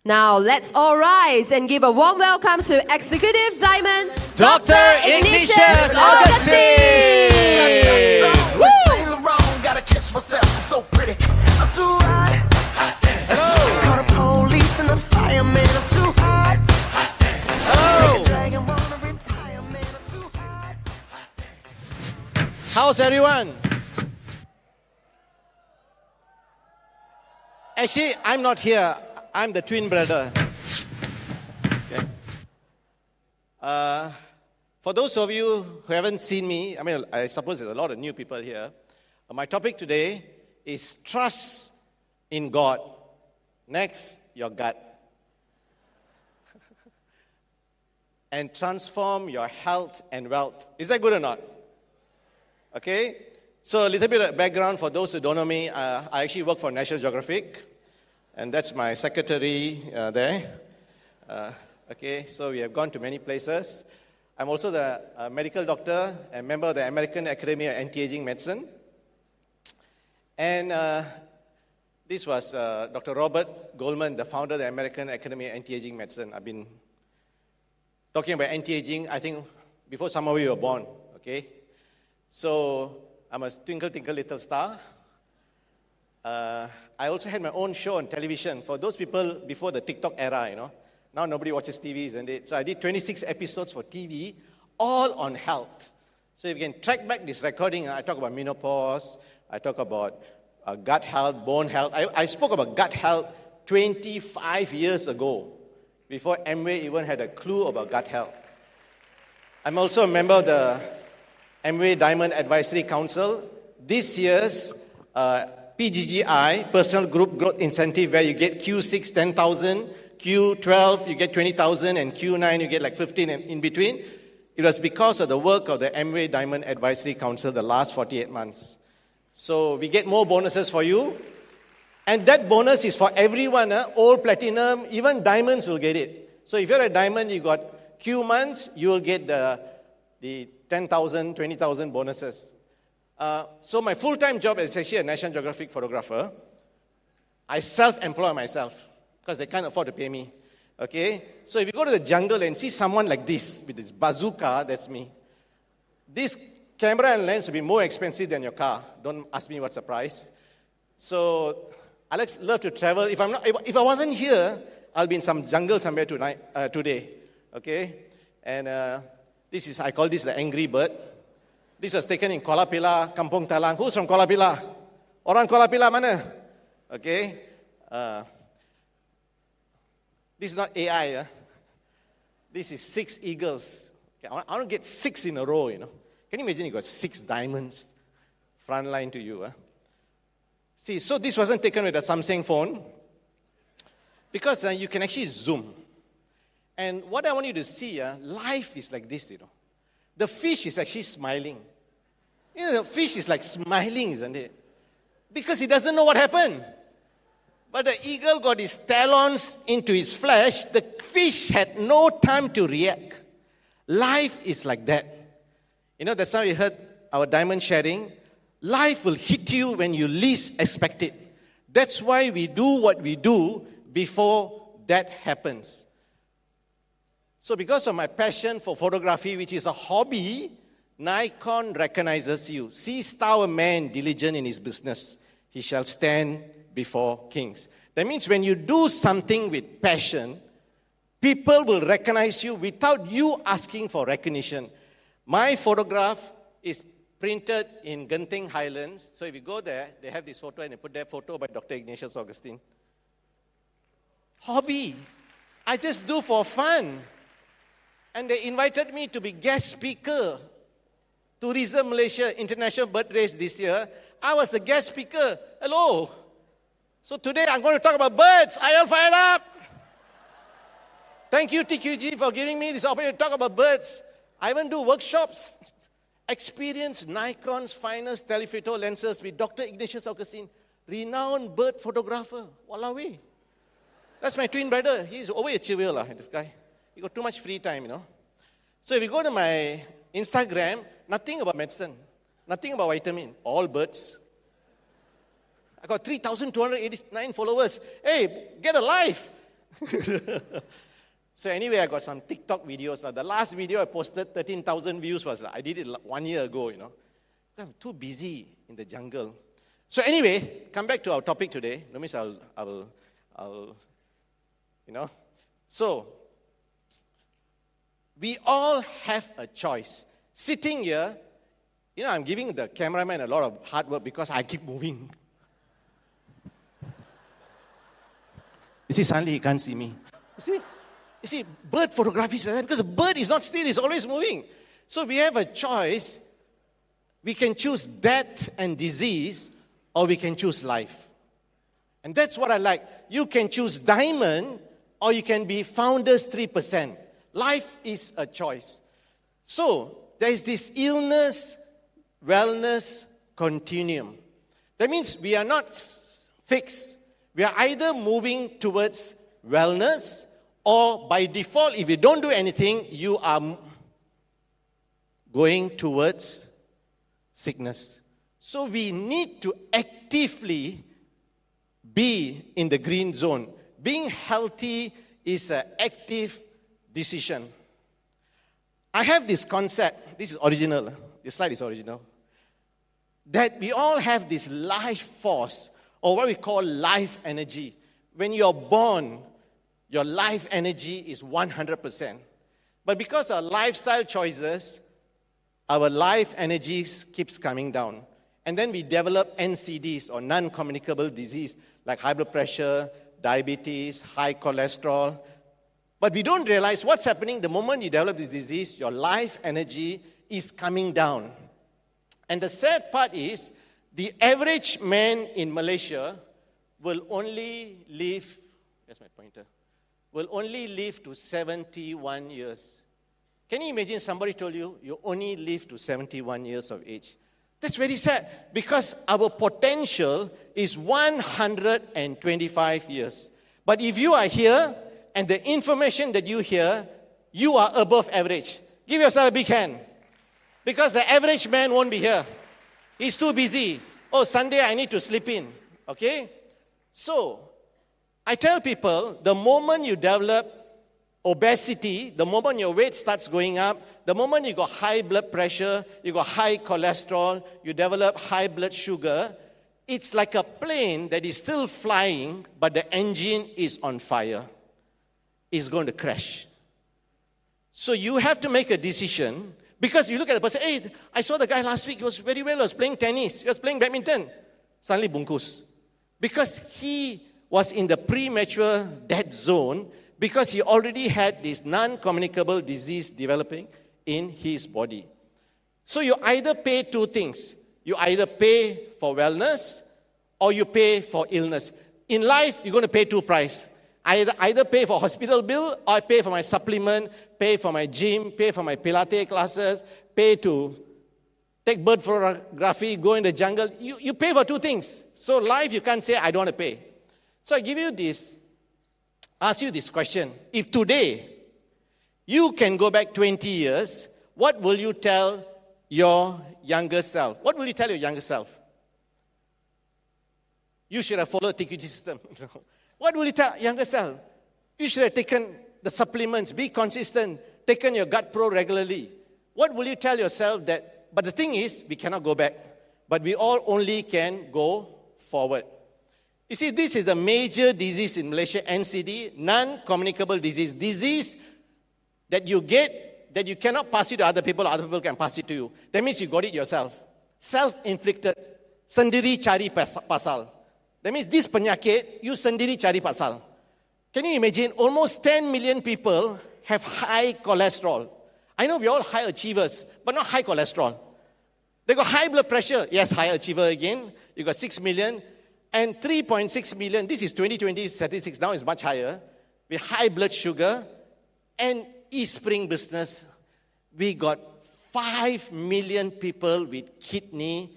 Now let's all rise and give a warm welcome to Executive Diamond, Dr. Ignatius Augustine! Gotta kiss myself, I'm so pretty. I'm too hot. Hello. Call the police and the fireman, I'm too hot. Make a dragon wanna retire, man, I'm too hot. How's everyone? Actually, I'm not here. I'm the twin brother. Okay. For those of you who haven't seen me, I suppose there's a lot of new people here. My topic today is trust in God. Next, your gut. And transform your health and wealth. Is that good or not? Okay. So a little bit of background for those who don't know me. I actually work for National Geographic. And that's my secretary there. Okay, so we have gone to many places. I'm also the medical doctor and member of the American Academy of Anti-Aging Medicine. And this was Dr. Robert Goldman, the founder of the American Academy of Anti-Aging Medicine. I've been talking about anti-aging, I think, before some of you were born, okay? So I'm a twinkle, twinkle, little star. I also had my own show on television for those people before the TikTok era, you know. Now nobody watches TV, isn't it? So I did 26 episodes for TV, all on health. So if you can track back this recording, I talk about menopause, I talk about gut health, bone health. I spoke about gut health 25 years ago, before Amway even had a clue about gut health. I'm also a member of the Amway Diamond Advisory Council. This year's PGGI, Personal Group Growth Incentive, where you get Q6, 10,000, Q12, you get 20,000, and Q9, you get like 15 and in between. It was because of the work of the Amway Diamond Advisory Council the last 48 months. So we get more bonuses for you. And that bonus is for everyone, old platinum, even diamonds will get it. So if you're a diamond, you got Q months, you will get the 10,000, 20,000 bonuses. So my full-time job is actually a National Geographic photographer. I self-employ myself because they can't afford to pay me. Okay? So if you go to the jungle and see someone like this, with this bazooka, that's me. This camera and lens will be more expensive than your car. Don't ask me what's the price. So I love to travel. If I wasn't here, I'll be in some jungle somewhere today. Okay? And I call this the angry bird. This was taken in Kuala Pilah, Kampung Talang. Who's from Kuala Pilah? Orang Kuala Pilah mana? Okay. This is not AI. This is 6 eagles. Okay, I want to get 6 in a row, you know. Can you imagine you got 6 diamonds front line to you? See, so this wasn't taken with a Samsung phone because you can actually zoom. And what I want you to see, life is like this, you know. The fish is actually smiling. You know, the fish is like smiling, isn't it? Because he doesn't know what happened. But the eagle got his talons into his flesh. The fish had no time to react. Life is like that. You know, that's how we heard our diamond sharing. Life will hit you when you least expect it. That's why we do what we do before that happens. So because of my passion for photography, which is a hobby, Nikon recognizes you. Seest thou a man diligent in his business, he shall stand before kings. That means when you do something with passion, people will recognize you without you asking for recognition. My photograph is printed in Genting Highlands. So if you go there, they have this photo and they put their photo by Dr. Ignatius Augustine. Hobby. I just do for fun. And they invited me to be guest speaker. Tourism Malaysia International Bird Race this year. I was the guest speaker. Hello. So today I'm going to talk about birds. Are you all fired up? Thank you, TQG, for giving me this opportunity to talk about birds. I even do workshops. Experience Nikon's finest telephoto lenses with Dr. Ignatius Augustine, renowned bird photographer. Wallawi. That's my twin brother. He's overachiever, this guy. He got too much free time, you know. So if you go to my Instagram, nothing about medicine, nothing about vitamin, all birds. I got 3,289 followers. Hey, get a life. So anyway, I got some TikTok videos. The last video I posted, 13,000 views was, I did it 1 year ago, I'm too busy in the jungle. So anyway, come back to our topic today. That means I'll So, we all have a choice. Sitting here, I'm giving the cameraman a lot of hard work because I keep moving. You see, suddenly he can't see me. You see, bird photography is like that because the bird is not still, it's always moving. So we have a choice. We can choose death and disease, or we can choose life. And that's what I like. You can choose diamond, or you can be founders 3%. Life is a choice. So, there is this illness, wellness continuum. That means we are not fixed. We are either moving towards wellness, or by default, if you don't do anything, you are going towards sickness. So we need to actively be in the green zone. Being healthy is an active decision. I have this concept, this is original, this slide is original, that we all have this life force, or what we call life energy. When you're born, your life energy is 100%. But because of lifestyle choices, our life energy keeps coming down. And then we develop NCDs, or non-communicable disease, like high blood pressure, diabetes, high cholesterol. But we don't realize what's happening the moment you develop this disease, your life energy is coming down. And the sad part is, the average man in Malaysia will only live, here's my pointer, will only live to 71 years. Can you imagine somebody told you, you only live to 71 years of age? That's very sad, because our potential is 125 years. But if you are here, and the information that you hear, you are above average. Give yourself a big hand. Because the average man won't be here. He's too busy. Oh, Sunday I need to sleep in. Okay? So, I tell people, the moment you develop obesity, the moment your weight starts going up, the moment you got high blood pressure, you got high cholesterol, you develop high blood sugar, it's like a plane that is still flying, but the engine is on fire. It's going to crash. So you have to make a decision, because you look at the person, hey, I saw the guy last week, he was very well, he was playing tennis, he was playing badminton. Suddenly bungkus. Because he was in the premature death zone, because he already had this non-communicable disease developing in his body. So you either pay two things. You either pay for wellness, or you pay for illness. In life, you're going to pay two prices. Either pay for hospital bill, or pay for my supplement, pay for my gym, pay for my Pilates classes, pay to take bird photography, go in the jungle. You pay for two things. So life, you can't say, I don't want to pay. So I give you this, ask you this question. If today, you can go back 20 years, what will you tell your younger self? What will you tell your younger self? You should have followed the TQG system. What will you tell younger self? You should have taken the supplements, be consistent, taken your Gut Pro regularly. What will you tell yourself that, but the thing is, we cannot go back, but we all only can go forward. You see, this is the major disease in Malaysia, NCD, non-communicable disease. Disease that you get, that you cannot pass it to other people can pass it to you. That means you got it yourself. Self-inflicted. Sendiri cari pasal. That means this penyakit, you sendiri cari pasal. Can you imagine? Almost 10 million people have high cholesterol. I know we're all high achievers, but not high cholesterol. They got high blood pressure. Yes, high achiever again. You got 6 million. And 3.6 million, this is 2020 statistics, now it's much higher. With high blood sugar and e-spring business, we got 5 million people with kidney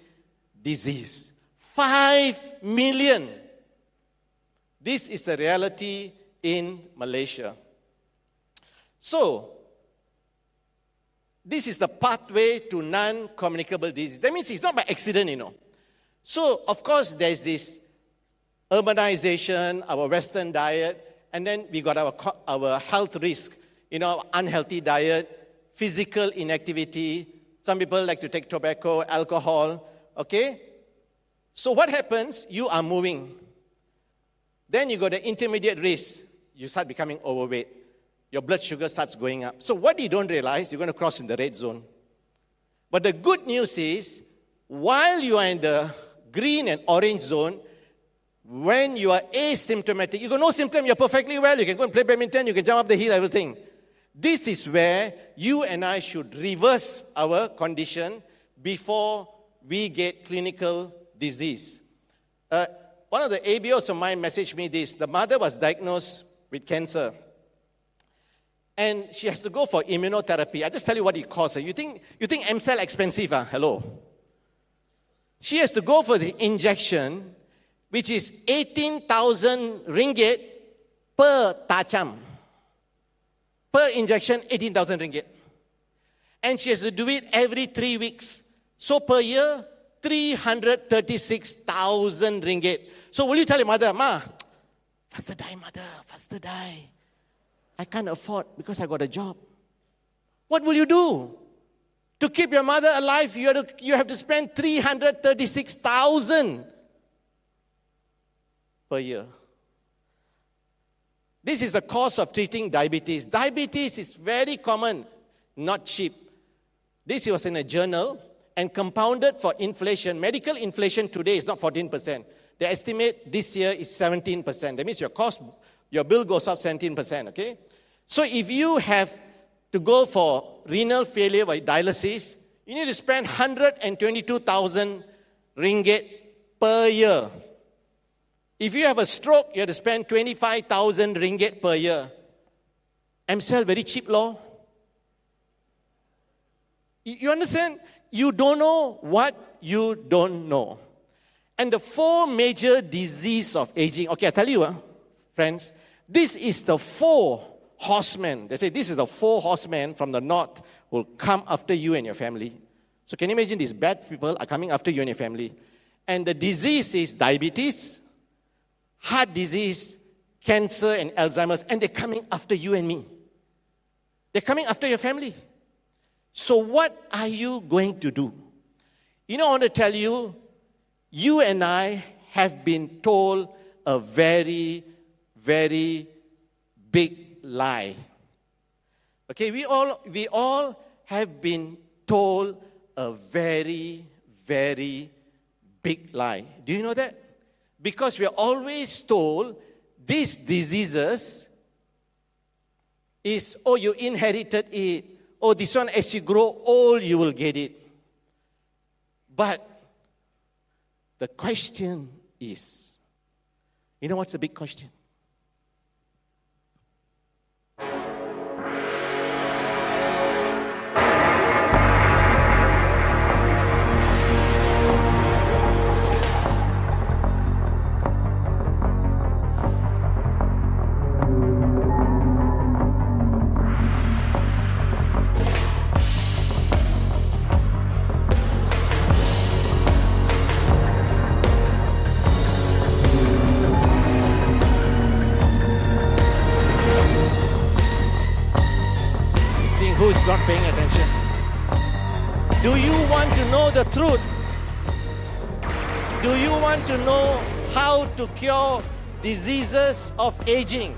disease. 5 million. This is the reality in Malaysia. So, this is the pathway to non-communicable disease. That means it's not by accident, So, of course, there's this urbanization, our Western diet, And then we got our health risk, unhealthy diet, physical inactivity. Some people like to take tobacco, alcohol, okay? So what happens? You are moving. Then you got the intermediate risk. You start becoming overweight. Your blood sugar starts going up. So what you don't realize, you're going to cross in the red zone. But the good news is, while you are in the green and orange zone, when you are asymptomatic, you got no symptom, you're perfectly well, you can go and play badminton, you can jump up the hill, everything. This is where you and I should reverse our condition before we get clinical disease. One of the ABOs of mine messaged me this. The mother was diagnosed with cancer. And she has to go for immunotherapy. I just tell you what it costs. You think M-Cell expensive? Hello. She has to go for the injection, which is 18,000 ringgit per tacham. Per injection, 18,000 ringgit. And she has to do it every 3 weeks. So per year, 336,000 ringgit. So will you tell your mother, Ma, faster die, mother, faster die. I can't afford because I got a job. What will you do? To keep your mother alive, you have to spend 336,000 per year. This is the cost of treating diabetes. Diabetes is very common, not cheap. This was in a journal and compounded for inflation. Medical inflation today is not 14%. They estimate this year is 17%. That means your bill goes up 17%, okay? So if you have to go for renal failure by dialysis, you need to spend 122,000 ringgit per year. If you have a stroke, you have to spend 25,000 ringgit per year. M-Cell, very cheap law. You understand? You don't know what you don't know. And the 4 major diseases of aging. Okay, I tell you, friends, this is the 4 horsemen. They say this is the 4 horsemen from the north who will come after you and your family. So can you imagine these bad people are coming after you and your family? And the disease is diabetes, heart disease, cancer, and Alzheimer's. And they're coming after you and me. They're coming after your family. So what are you going to do? I want to tell you, you and I have been told a very, very big lie. Okay, we all have been told a very, very big lie. Do you know that? Because we are always told these diseases is, you inherited it. This one, as you grow old, you will get it. But the question is, you know what's the big question? Who's not paying attention? Do you want to know the truth? Do you want to know how to cure diseases of aging?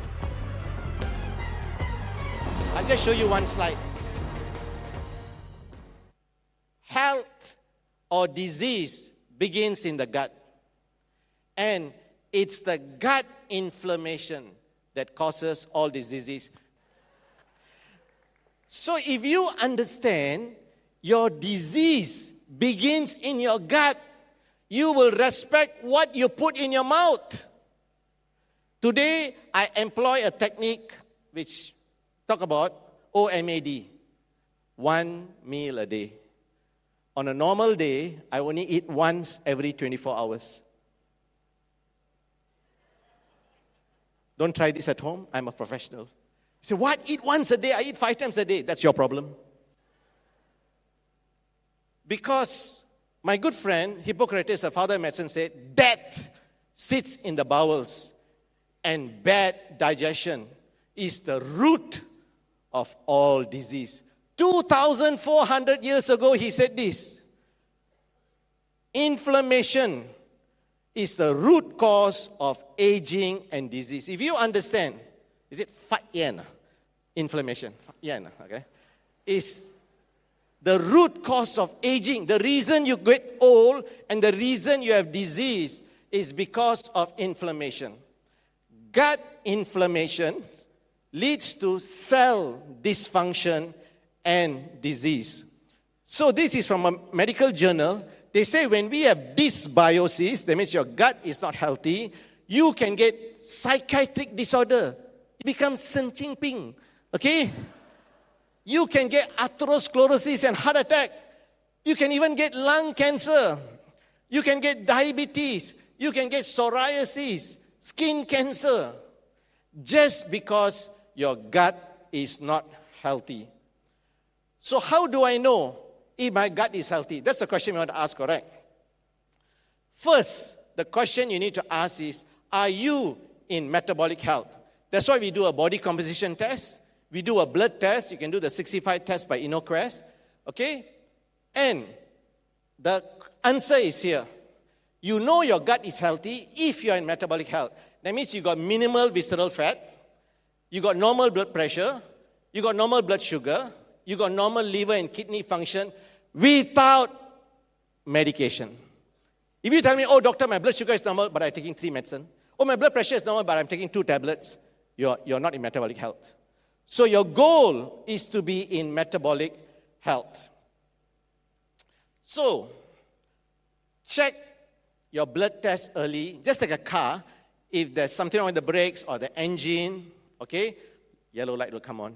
I'll just show you one slide. Health or disease begins in the gut. And it's the gut inflammation that causes all this disease. So if you understand your disease begins in your gut, you will respect what you put in your mouth. Today, I employ a technique which talk about OMAD, 1 meal a day. On a normal day, I only eat once every 24 hours. Don't try this at home. I'm a professional. You say, what? Eat once a day? I eat 5 times a day. That's your problem. Because my good friend, Hippocrates, the father of medicine, said, death sits in the bowels. and bad digestion is the root of all disease. 2,400 years ago, he said this. Inflammation is the root cause of aging and disease. If you understand, is it fat yen? Inflammation, fat yen, okay? Is the root cause of aging. The reason you get old and the reason you have disease is because of inflammation. Gut inflammation leads to cell dysfunction and disease. So this is from a medical journal. They say when we have dysbiosis, that means your gut is not healthy, you can get psychiatric disorder. It becomes Sen Ching Ping, okay? You can get atherosclerosis and heart attack. You can even get lung cancer. You can get diabetes. You can get psoriasis, skin cancer, just because your gut is not healthy. So how do I know if my gut is healthy? That's the question we want to ask, correct? First, the question you need to ask is, are you in metabolic health? That's why we do a body composition test. We do a blood test. You can do the 65 test by InnoQuest. Okay? And the answer is here. You know your gut is healthy if you're in metabolic health. That means you got minimal visceral fat, you got normal blood pressure, you got normal blood sugar, you got normal liver and kidney function without medication. If you tell me, oh, doctor, my blood sugar is normal, but I'm taking 3 medicine. Oh, my blood pressure is normal, but I'm taking 2 tablets. You're not in metabolic health. So your goal is to be in metabolic health. So, check your blood test early, just like a car. If there's something wrong with the brakes or the engine, okay, yellow light will come on.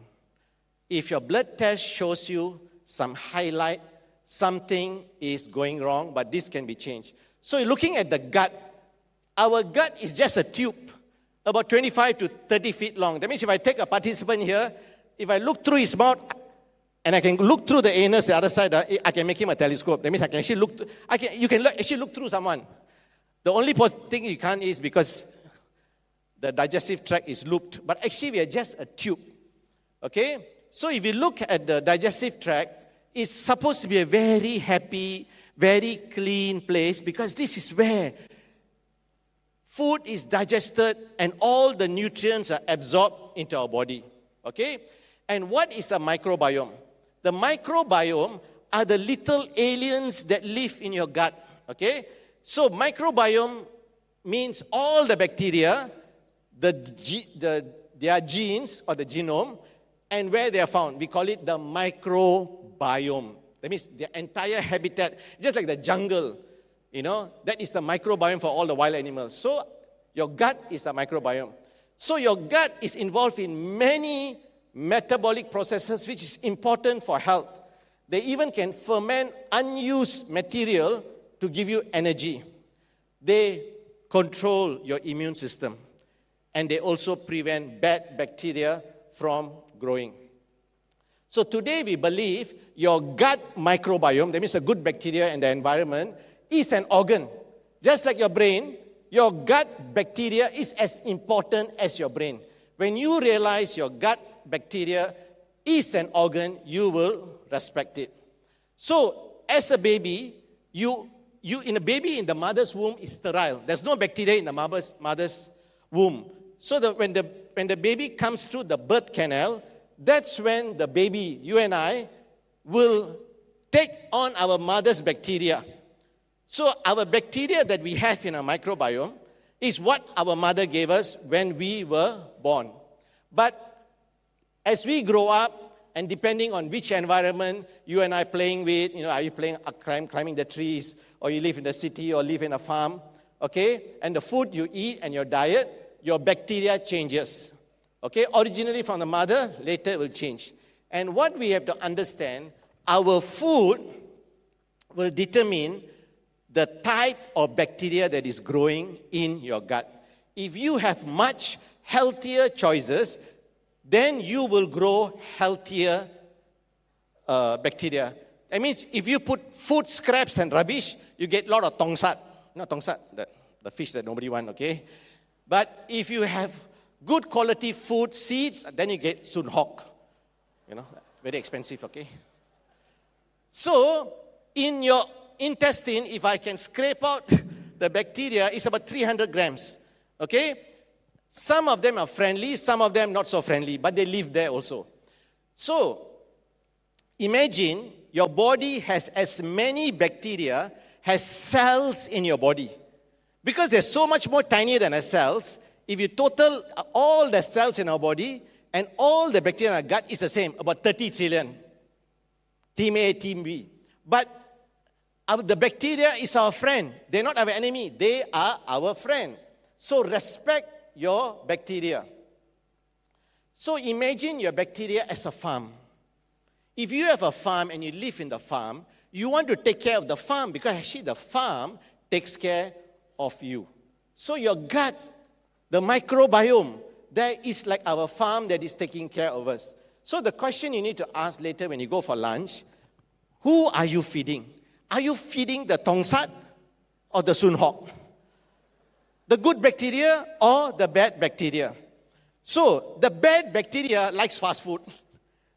If your blood test shows you some highlight, something is going wrong, but this can be changed. So you're looking at the gut. Our gut is just a tube, about 25 to 30 feet long. That means if I take a participant here, if I look through his mouth, and I can look through the anus, the other side, I can make him a telescope. That means I can actually look, you can actually look through someone. The only thing you can't is because the digestive tract is looped. But actually, we are just a tube. Okay? So if you look at the digestive tract, it's supposed to be a very happy, very clean place because this is where food is digested and all the nutrients are absorbed into our body. Okay? And what is a microbiome? The microbiome are the little aliens that live in your gut. Okay? So microbiome means all the bacteria, their genes or the genome, and where they are found. We call it the microbiome. That means the entire habitat, just like the jungle, that is the microbiome for all the wild animals. So your gut is a microbiome. So your gut is involved in many metabolic processes which is important for health. They even can ferment unused material to give you energy. They control your immune system. And they also prevent bad bacteria from growing. So today we believe your gut microbiome, that means a good bacteria in the environment, is an organ. Just like your brain, your gut bacteria is as important as your brain. When you realize your gut bacteria is an organ, you will respect it. So, as a baby, in a baby in the mother's womb is sterile. There's no bacteria in the mother's womb. So that when the baby comes through the birth canal, that's when the baby, you and I, will take on our mother's bacteria. So our bacteria that we have in our microbiome is what our mother gave us when we were born. But as we grow up, and depending on which environment you and I playing with, are you playing climbing the trees, or you live in the city, or live in a farm, okay? And the food you eat and your diet, your bacteria changes, okay? Originally from the mother, later it will change. And what we have to understand, our food will determine the type of bacteria that is growing in your gut. If you have much healthier choices, then you will grow healthier bacteria. That means if you put food scraps and rubbish, you get a lot of tongsat. Not tongsat, the fish that nobody wants, okay? But if you have good quality food, seeds, then you get Sun Hock. Very expensive, okay? So, in your intestine, if I can scrape out the bacteria, it's about 300 grams, okay? Some of them are friendly, some of them not so friendly, but they live there also. So, imagine your body has as many bacteria as cells in your body. Because they're so much more tinier than our cells, if you total all the cells in our body and all the bacteria in our gut is the same, about 30 trillion. Team A, Team B. But the bacteria is our friend. They're not our enemy. They are our friend. So respect your bacteria. So imagine your bacteria as a farm. If you have a farm and you live in the farm, you want to take care of the farm because actually the farm takes care of you. So your gut, the microbiome, there is like our farm that is taking care of us. So the question you need to ask later when you go for lunch, who are you feeding? Are you feeding the Tongsat or the Sun Hock? The good bacteria or the bad bacteria? So the bad bacteria likes fast food.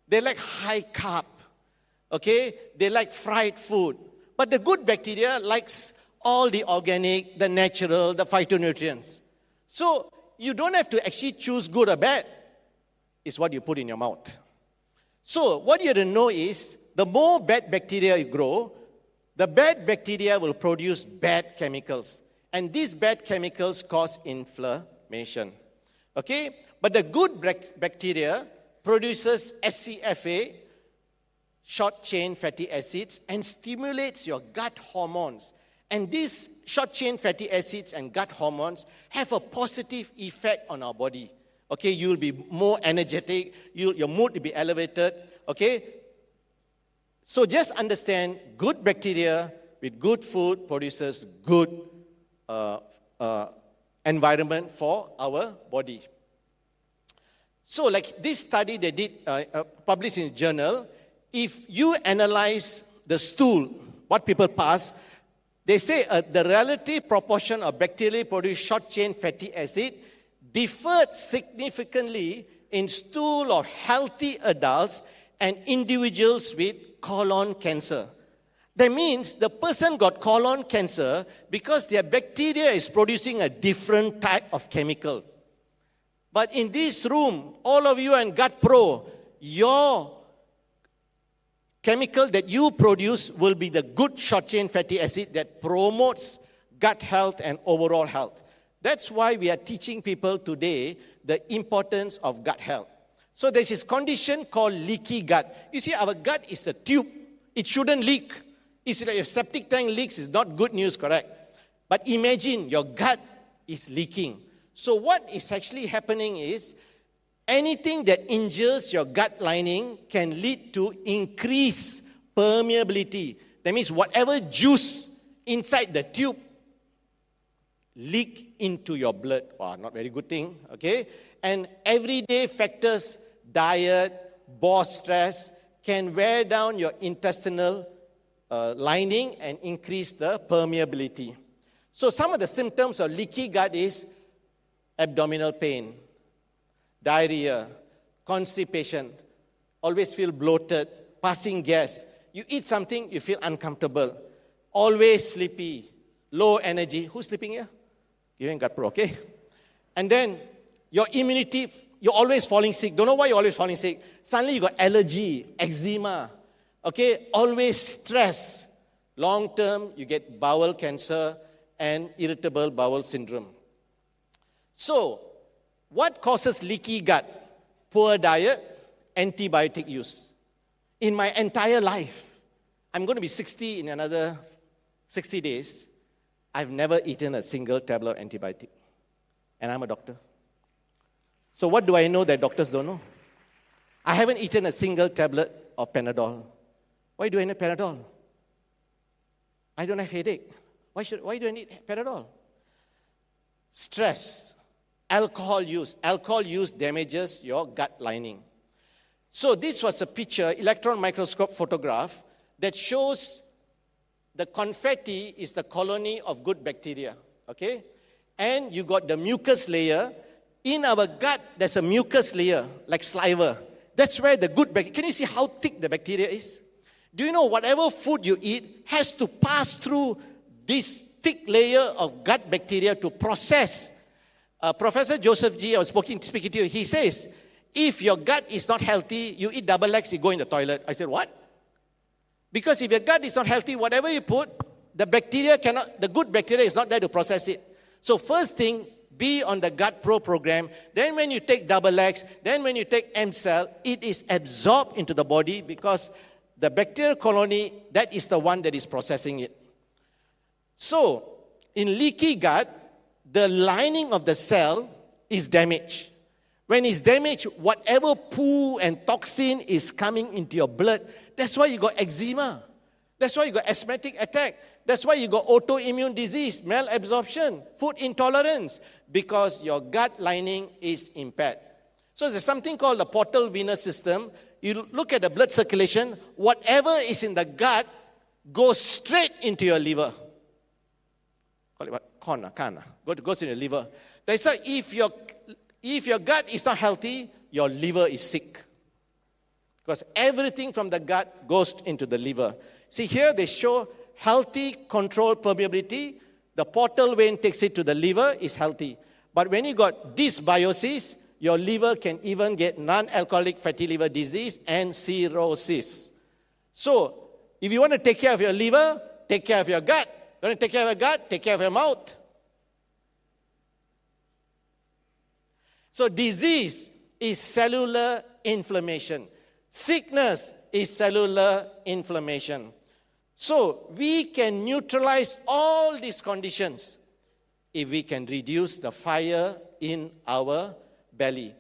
They like high carb. Okay? They like fried food. But the good bacteria likes all the organic, the natural, the phytonutrients. So you don't have to actually choose good or bad. It's what you put in your mouth. So what you have to know is, the more bad bacteria you grow, the bad bacteria will produce bad chemicals. And these bad chemicals cause inflammation. Okay? But the good bacteria produces SCFA, short-chain fatty acids, and stimulates your gut hormones. And these short-chain fatty acids and gut hormones have a positive effect on our body. Okay, you'll be more energetic, your mood will be elevated. Okay? So just understand, good bacteria with good food produces good environment for our body. So like this study they did, published in a journal, if you analyze the stool, what people pass, they say the relative proportion of bacterially produced short-chain fatty acid differed significantly in stool of healthy adults and individuals with colon cancer. That means the person got colon cancer because their bacteria is producing a different type of chemical. But in this room, all of you and Gut Pro, your chemical that you produce will be the good short-chain fatty acid that promotes gut health and overall health. That's why we are teaching people today the importance of gut health. So there's this condition called leaky gut. You see, our gut is a tube. It shouldn't leak. It's like if septic tank leaks, it's not good news, correct? But imagine your gut is leaking. So what is actually happening is, anything that injures your gut lining can lead to increased permeability. That means whatever juice inside the tube leak into your blood. Wow, not very good thing, okay? And everyday factors, diet, boss stress, can wear down your intestinal lining and increase the permeability. So some of the symptoms of leaky gut is abdominal pain, diarrhea, constipation, always feel bloated, passing gas. You eat something, you feel uncomfortable, always sleepy, low energy. Who's sleeping here? You ain't Gut Pro, okay? And then your immunity, you're always falling sick. Don't know why you're always falling sick. Suddenly you got allergy, eczema, okay? Always stress. Long term, you get bowel cancer and irritable bowel syndrome. So, what causes leaky gut? Poor diet, antibiotic use. In my entire life, I'm going to be 60 in another 60 days. I've never eaten a single tablet of antibiotic. And I'm a doctor. So what do I know that doctors don't know? I haven't eaten a single tablet of Panadol. Why do I need Panadol? I don't have headache. Why do I need Panadol? Stress. Alcohol use. Alcohol use damages your gut lining. So this was a picture, electron microscope photograph, that shows the confetti is the colony of good bacteria. Okay? and you got the mucus layer. In our gut, there's a mucus layer, like saliva. That's where the good bacteria, can you see how thick the bacteria is? Do you know whatever food you eat has to pass through this thick layer of gut bacteria to process? Professor Joseph G, I was speaking to you, he says, if your gut is not healthy, you eat double eggs, you go in the toilet. I said, what? Because if your gut is not healthy, whatever you put, the good bacteria is not there to process it. So first thing, be on the Gut Pro program. Then when you take double X, then when you take M-Cell, it is absorbed into the body because the bacterial colony, that is the one that is processing it. So, in leaky gut, the lining of the cell is damaged. When it's damaged, whatever poo and toxin is coming into your blood, that's why you got eczema. That's why you got asthmatic attack. That's why you got autoimmune disease, malabsorption, food intolerance, because your gut lining is impaired. So there's something called the portal venous system. You look at the blood circulation, whatever is in the gut goes straight into your liver. Call it what? Kana. Goes in your liver. That's why if your gut is not healthy, your liver is sick. Because everything from the gut goes into the liver. See here they show healthy controlled permeability. The portal vein takes it to the liver, is healthy. But when you got dysbiosis, your liver can even get non-alcoholic fatty liver disease and cirrhosis. So, if you want to take care of your liver, take care of your gut. You want to take care of your gut, take care of your mouth. So, disease is cellular inflammation. Sickness is cellular inflammation. So, we can neutralize all these conditions if we can reduce the fire in our belly.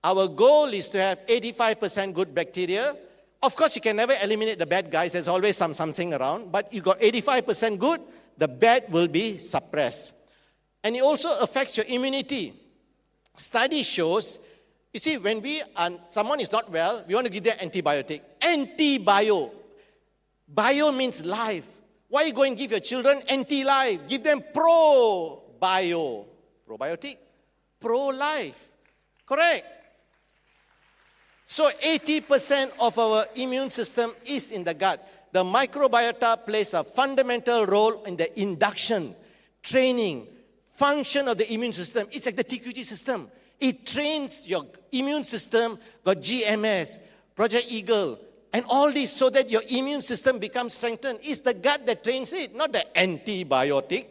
Our goal is to have 85% good bacteria. Of course, you can never eliminate the bad guys. There's always something around. But you got 85% good, the bad will be suppressed. And it also affects your immunity. Study shows, you see, when someone is not well, we want to give them antibiotic. Antibio. Bio means life. Why you go and give your children anti-life? Give them pro-bio. Probiotic. Pro-life. Correct. So 80% of our immune system is in the gut. The microbiota plays a fundamental role in the induction, training, function of the immune system. It's like the TQG system. It trains your immune system, got GMS, Project Eagle, and all this so that your immune system becomes strengthened. It's the gut that trains it, not the antibiotic.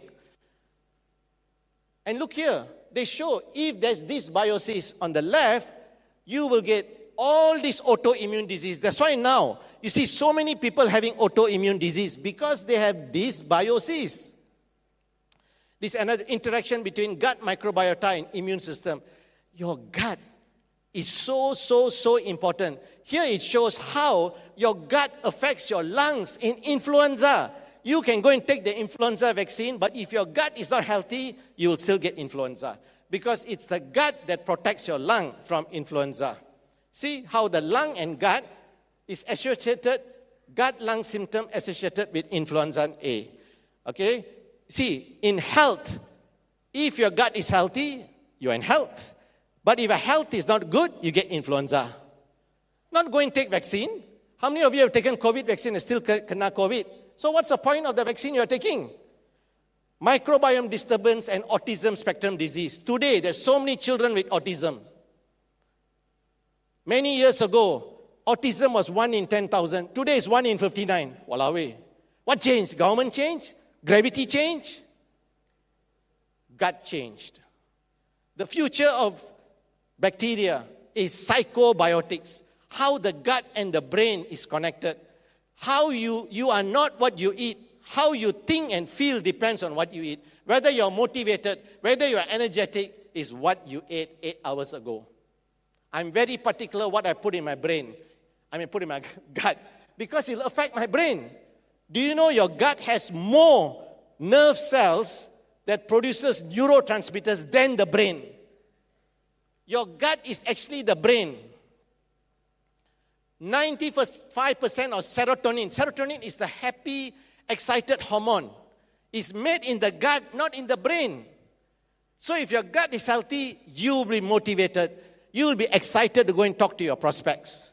And look here, they show if there's dysbiosis on the left, you will get all this autoimmune disease. That's why now you see so many people having autoimmune disease because they have dysbiosis. This is another interaction between gut microbiota and immune system. Your gut is so important. Here it shows how your gut affects your lungs in influenza. You can go and take the influenza vaccine, but if your gut is not healthy, you will still get influenza. Because it's the gut that protects your lung from influenza. See how the lung and gut is associated, gut-lung symptom associated with influenza A. Okay? See, in health, if your gut is healthy, you're in health. But if your health is not good, you get influenza. Not go and take vaccine. How many of you have taken COVID vaccine and still kena COVID? So what's the point of the vaccine you're taking? Microbiome disturbance and autism spectrum disease. Today, there's so many children with autism. Many years ago, autism was 1 in 10,000. Today, it's 1 in 59. Walao. What changed? Government changed? Gravity changed? Gut changed. The future of bacteria is psychobiotics. How the gut and the brain is connected. How you are not what you eat. How you think and feel depends on what you eat. Whether you're motivated, whether you're energetic, is what you ate 8 hours ago. I'm very particular what I put in my brain. Put in my gut. Because it'll affect my brain. Do you know your gut has more nerve cells that produces neurotransmitters than the brain? Your gut is actually the brain. 95% of serotonin. Serotonin is the happy, excited hormone. It's made in the gut, not in the brain. So if your gut is healthy, you will be motivated. You will be excited to go and talk to your prospects.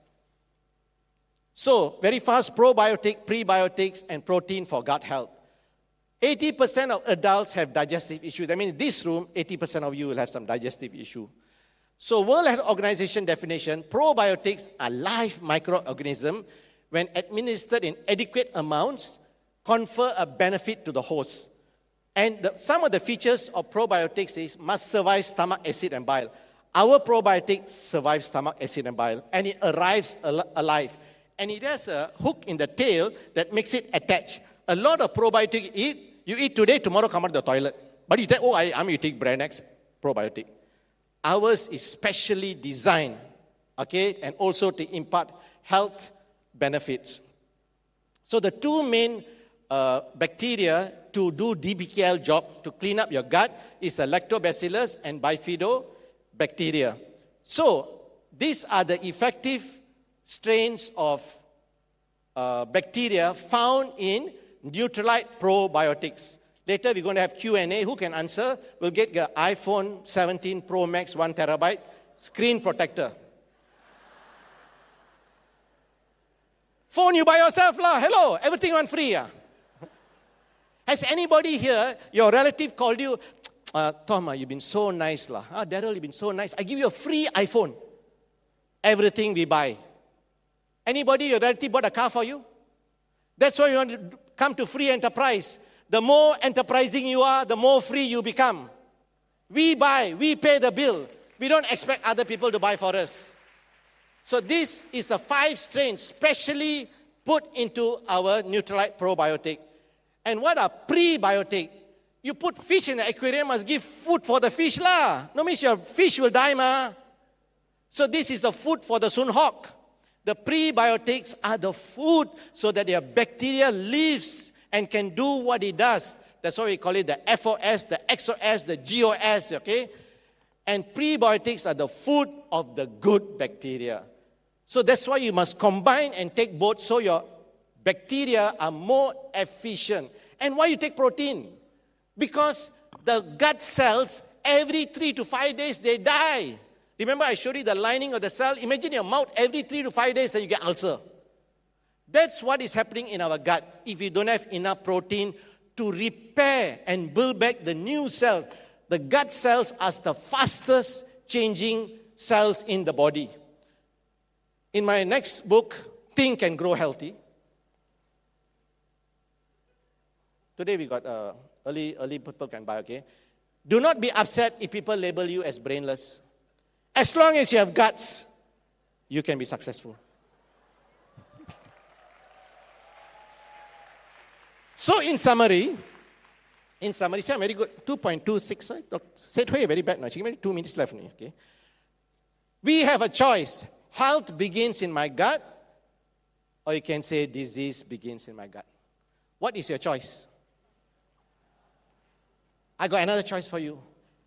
So, very fast, probiotic, prebiotics, and protein for gut health. 80% of adults have digestive issues. I mean, in this room, 80% of you will have some digestive issue. So, World Health Organization definition, probiotics are live microorganisms when administered in adequate amounts, confer a benefit to the host. And some of the features of probiotics is must survive stomach acid and bile. Our probiotic survives stomach acid and bile, and it arrives alive. And it has a hook in the tail that makes it attach. A lot of probiotic you eat today, tomorrow come out of the toilet. But you think, I'm eating brand X probiotic. Ours is specially designed, okay, and also to impart health benefits. So the two main bacteria to do DBKL job, to clean up your gut, is a lactobacillus and bifidobacteria. So these are the effective strains of bacteria found in Nutrilite probiotics. Later we're going to have Q&A. Who can answer? We'll get the iPhone 17 Pro Max 1 terabyte screen protector. Phone you by yourself lah. Hello, everything on free. Has anybody here, your relative called you, Tom, you've been so nice lah. Daryl, you've been so nice. I give you a free iPhone. Everything we buy. Anybody, your relative bought a car for you? That's why you want to come to free enterprise. The more enterprising you are, the more free you become. We buy, we pay the bill. We don't expect other people to buy for us. So this is a 5 strains specially put into our Nutrilite probiotic. And what are prebiotic? You put fish in the aquarium, must give food for the fish lah. No means your fish will die ma. So this is the food for the Sun Hawk. The prebiotics are the food so that your bacteria lives and can do what it does. That's why we call it the FOS, the XOS, the GOS, okay? And prebiotics are the food of the good bacteria. So that's why you must combine and take both so your bacteria are more efficient. And why you take protein? Because the gut cells, every 3 to 5 days, they die. Remember I showed you the lining of the cell? Imagine your mouth every 3 to 5 days and you get ulcer. That's what is happening in our gut if you don't have enough protein to repair and build back the new cell. The gut cells are the fastest changing cells in the body. In my next book, Think and Grow Healthy. Today we got early people can buy, okay? Do not be upset if people label you as brainless. As long as you have guts, you can be successful. So in summary, see, I'm very good. 2.26, right? Said very bad now. She gave me 2 minutes left. Okay. We have a choice. Health begins in my gut, or you can say disease begins in my gut. What is your choice? I got another choice for you.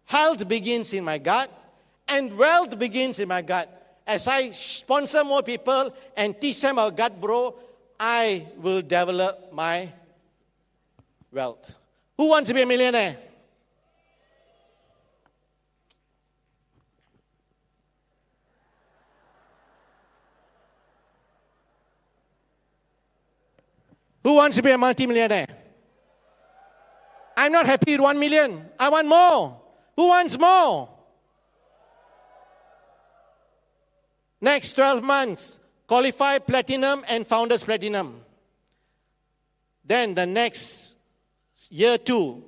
Health begins in my gut, and wealth begins in my gut. As I sponsor more people and teach them about gut bro, I will develop my wealth. Who wants to be a millionaire? Who wants to be a multimillionaire? I'm not happy with 1 million. I want more. Who wants more? Next 12 months, qualify platinum and founders platinum. Then the next year 2,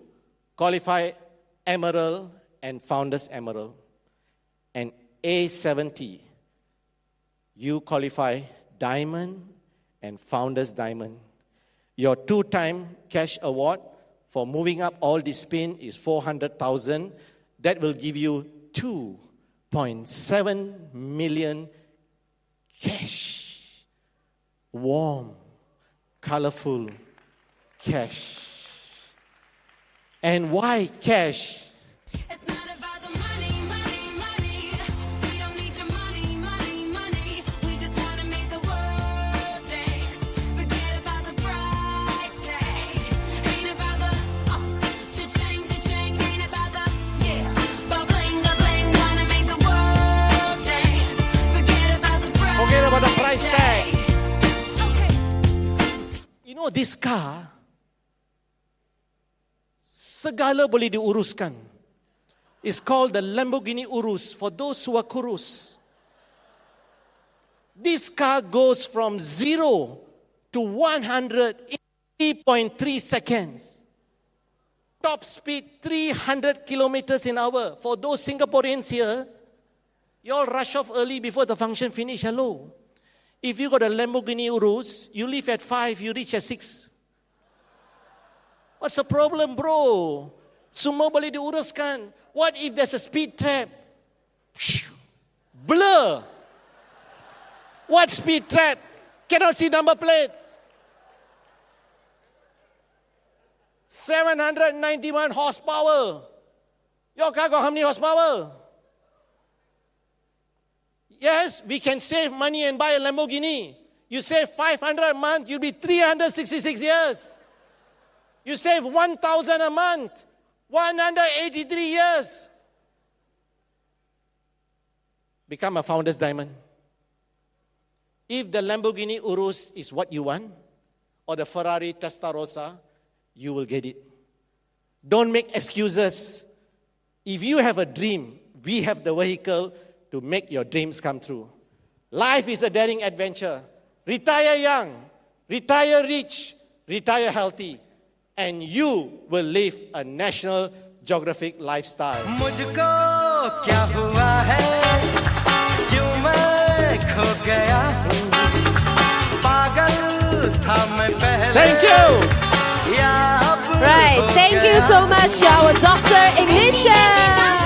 qualify emerald and founders emerald. And A70, you qualify diamond and founders diamond. Your 2-time cash award for moving up all this pin is 400,000. That will give you 2.7 million cash. Warm, colorful cash. And why cash? It's not about the money, money, money. We don't need your money, money, money. We just want to make the world dance. Forget about the price tag. Ain't about the cha-ching, cha-ching. Ain't about the, yeah. price tag. Okay. You know, this car, segala boleh diuruskan. It's called the Lamborghini Urus for those who are kurus. This car goes from 0 to 100 in 3.3 seconds. Top speed 300 kilometers an hour. For those Singaporeans here, you all rush off early before the function finish. Hello. If you got a Lamborghini Urus, you leave at 5, you reach at 6. What's the problem, bro? Semua boleh diuruskan. What if there's a speed trap? Blur. What speed trap? Cannot see number plate. 791 horsepower. Your car got how many horsepower? Yes, we can save money and buy a Lamborghini. You save 500 a month, you'll be 366 years. You save 1,000 a month, 183 years. Become a founder's diamond. If the Lamborghini Urus is what you want, or the Ferrari Testarossa, you will get it. Don't make excuses. If you have a dream, we have the vehicle to make your dreams come true. Life is a daring adventure. Retire young, retire rich, retire healthy, and you will live a National Geographic lifestyle. मुझको क्या हुआ है क्यों मैं खो गया पागल था मैं पहले Thank you. या अब Right, thank you so much to our Dr. Ignition.